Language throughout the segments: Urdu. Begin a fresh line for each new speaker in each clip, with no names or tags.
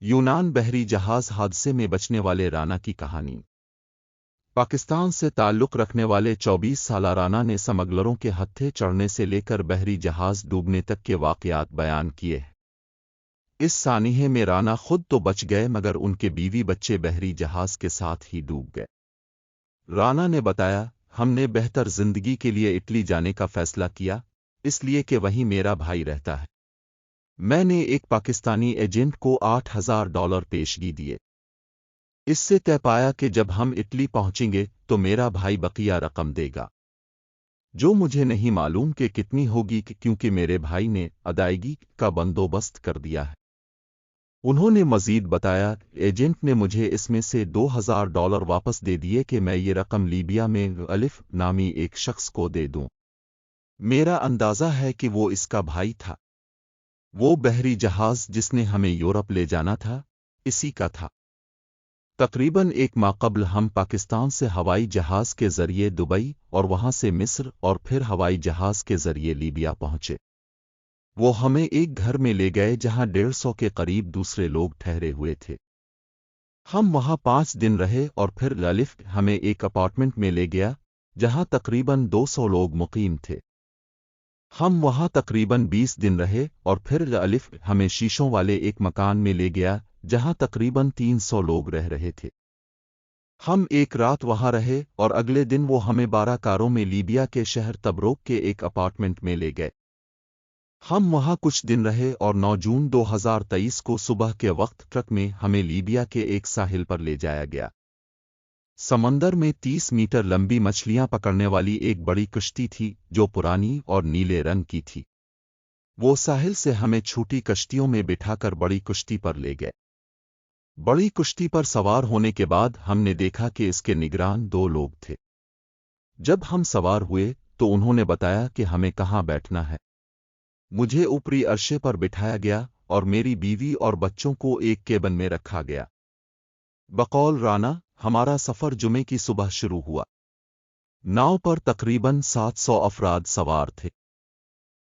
یونان بحری جہاز حادثے میں بچنے والے رانا کی کہانی۔ پاکستان سے تعلق رکھنے والے 24 سالہ رانا نے سمگلروں کے ہتھے چڑھنے سے لے کر بحری جہاز ڈوبنے تک کے واقعات بیان کیے ہیں۔ اس سانحے میں رانا خود تو بچ گئے مگر ان کے بیوی بچے بحری جہاز کے ساتھ ہی ڈوب گئے۔ رانا نے بتایا، ہم نے بہتر زندگی کے لیے اٹلی جانے کا فیصلہ کیا، اس لیے کہ وہیں میرا بھائی رہتا ہے۔ میں نے ایک پاکستانی ایجنٹ کو $8,000 پیشگی دیے۔ اس سے طے پایا کہ جب ہم اٹلی پہنچیں گے تو میرا بھائی بقیہ رقم دے گا، جو مجھے نہیں معلوم کہ کتنی ہوگی کیونکہ میرے بھائی نے ادائیگی کا بندوبست کر دیا ہے۔ انہوں نے مزید بتایا، ایجنٹ نے مجھے اس میں سے $2,000 واپس دے دیے کہ میں یہ رقم لیبیا میں الف نامی ایک شخص کو دے دوں۔ میرا اندازہ ہے کہ وہ اس کا بھائی تھا۔ وہ بحری جہاز جس نے ہمیں یورپ لے جانا تھا، اسی کا تھا۔ تقریباً ایک ماہ قبل ہم پاکستان سے ہوائی جہاز کے ذریعے دبئی اور وہاں سے مصر اور پھر ہوائی جہاز کے ذریعے لیبیا پہنچے۔ وہ ہمیں ایک گھر میں لے گئے جہاں 150 کے قریب دوسرے لوگ ٹھہرے ہوئے تھے۔ ہم وہاں 5 دن رہے اور پھر الف ہمیں ایک اپارٹمنٹ میں لے گیا جہاں تقریباً 200 لوگ مقیم تھے۔ ہم وہاں تقریباً 20 دن رہے اور پھر الف ہمیں شیشوں والے ایک مکان میں لے گیا جہاں تقریباً 300 لوگ رہ رہے تھے۔ ہم ایک رات وہاں رہے اور اگلے دن وہ ہمیں 12 کاروں میں لیبیا کے شہر تبروک کے ایک اپارٹمنٹ میں لے گئے۔ ہم وہاں کچھ دن رہے اور 9 جون 2023 کو صبح کے وقت ٹرک میں ہمیں لیبیا کے ایک ساحل پر لے جایا گیا۔ سمندر میں 30 میٹر لمبی مچھلیاں پکڑنے والی ایک بڑی کشتی تھی جو پرانی اور نیلے رنگ کی تھی۔ وہ ساحل سے ہمیں چھوٹی کشتیوں میں بٹھا کر بڑی کشتی پر لے گئے۔ بڑی کشتی پر سوار ہونے کے بعد ہم نے دیکھا کہ اس کے نگران 2 لوگ تھے۔ جب ہم سوار ہوئے تو انہوں نے بتایا کہ ہمیں کہاں بیٹھنا ہے۔ مجھے اوپری عرصے پر بٹھایا گیا اور میری بیوی اور بچوں کو ایک کیبن میں رکھا گیا۔ بقول رانا، ہمارا سفر جمعے کی صبح شروع ہوا۔ ناؤ پر تقریباً 700 افراد سوار تھے۔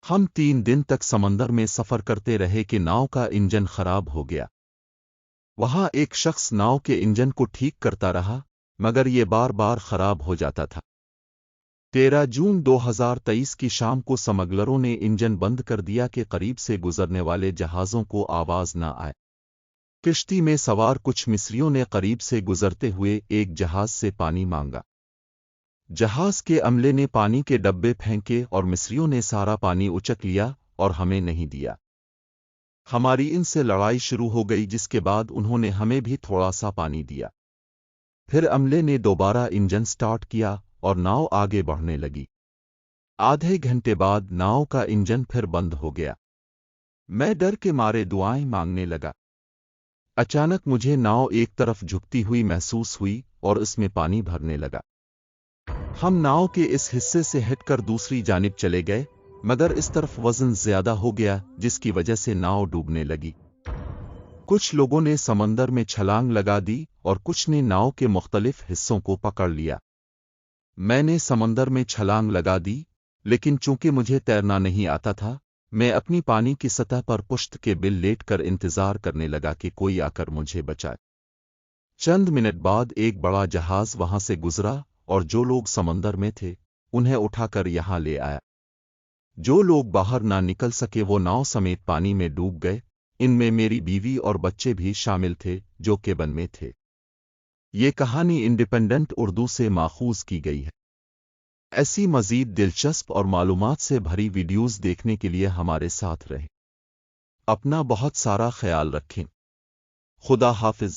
ہم 3 دن تک سمندر میں سفر کرتے رہے کہ ناؤ کا انجن خراب ہو گیا۔ وہاں ایک شخص ناؤ کے انجن کو ٹھیک کرتا رہا مگر یہ بار بار خراب ہو جاتا تھا۔ 13 جون 2023 کی شام کو سمگلروں نے انجن بند کر دیا کہ قریب سے گزرنے والے جہازوں کو آواز نہ آئے۔ کشتی میں سوار کچھ مصریوں نے قریب سے گزرتے ہوئے ایک جہاز سے پانی مانگا۔ جہاز کے عملے نے پانی کے ڈبے پھینکے اور مصریوں نے سارا پانی اچک لیا اور ہمیں نہیں دیا۔ ہماری ان سے لڑائی شروع ہو گئی جس کے بعد انہوں نے ہمیں بھی تھوڑا سا پانی دیا۔ پھر عملے نے دوبارہ انجن سٹارٹ کیا اور ناؤ آگے بڑھنے لگی۔ آدھے گھنٹے بعد ناؤ کا انجن پھر بند ہو گیا۔ میں ڈر کے مارے دعائیں مانگنے لگا۔ اچانک مجھے ناؤ ایک طرف جھکتی ہوئی محسوس ہوئی اور اس میں پانی بھرنے لگا۔ ہم ناؤ کے اس حصے سے ہٹ کر دوسری جانب چلے گئے مگر اس طرف وزن زیادہ ہو گیا جس کی وجہ سے ناؤ ڈوبنے لگی۔ کچھ لوگوں نے سمندر میں چھلانگ لگا دی اور کچھ نے ناؤ کے مختلف حصوں کو پکڑ لیا۔ میں نے سمندر میں چھلانگ لگا دی لیکن چونکہ مجھے تیرنا نہیں آتا تھا میں اپنی پانی کی سطح پر پشت کے بل لیٹ کر انتظار کرنے لگا کہ کوئی آ کر مجھے بچائے۔ چند منٹ بعد ایک بڑا جہاز وہاں سے گزرا اور جو لوگ سمندر میں تھے انہیں اٹھا کر یہاں لے آیا۔ جو لوگ باہر نہ نکل سکے وہ ناؤ سمیت پانی میں ڈوب گئے، ان میں میری بیوی اور بچے بھی شامل تھے جو کیبن میں تھے۔ یہ کہانی انڈیپینڈنٹ اردو سے ماخوذ کی گئی ہے۔ ایسی مزید دلچسپ اور معلومات سے بھری ویڈیوز دیکھنے کے لیے ہمارے ساتھ رہیں۔ اپنا بہت سارا خیال رکھیں۔ خدا حافظ۔